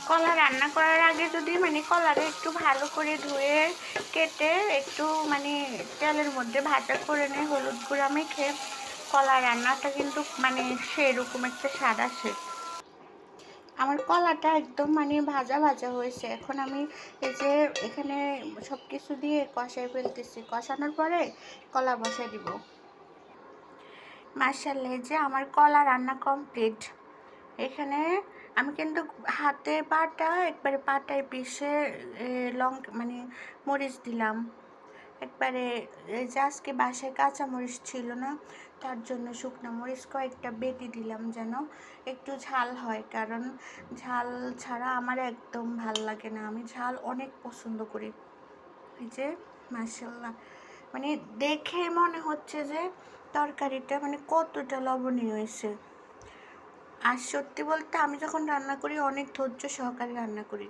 কলা রান্না করার আগে যদি মানে কলাটা একটু ভালো করে ধুয়ে কেটে একটু মানে তেলের মধ্যে ভাজা করে নেয় হলুদ গুঁড়া মেখে, কলা রান্নাটা কিন্তু মানে সেরকম একটা স্বাদ আসে। আমার কলাটা একদম মানে ভাজা ভাজা হয়েছে। এখন আমি এই যে এখানে সব কিছু দিয়ে কষাই ফেলতেছি, কষানোর পরে কলা বসাই দিব। মাশাআল্লাহ, যে আমার কলা রান্না কমপ্লিট। এখানে আমি কিন্তু হাতে পাটা একবারে পাটায় পিষে মানে মরিচ দিলাম একবারে। যে আজকে বাসায় কাঁচা মরিচ ছিল না, তার জন্য শুকনো মরিচ কয়েকটা বেটে দিলাম যেন একটু ঝাল হয়, কারণ ঝাল ছাড়া আমার একদম ভাল লাগে না, আমি ঝাল অনেক পছন্দ করি। এই যে মাশাআল্লাহ, মানে দেখে মনে হচ্ছে যে তরকারিটা মানে কতটা লবণীয় হয়েছে। আর সত্যি বলতে আমি যখন রান্না করি অনেক ধৈর্য সহকারে রান্না করি।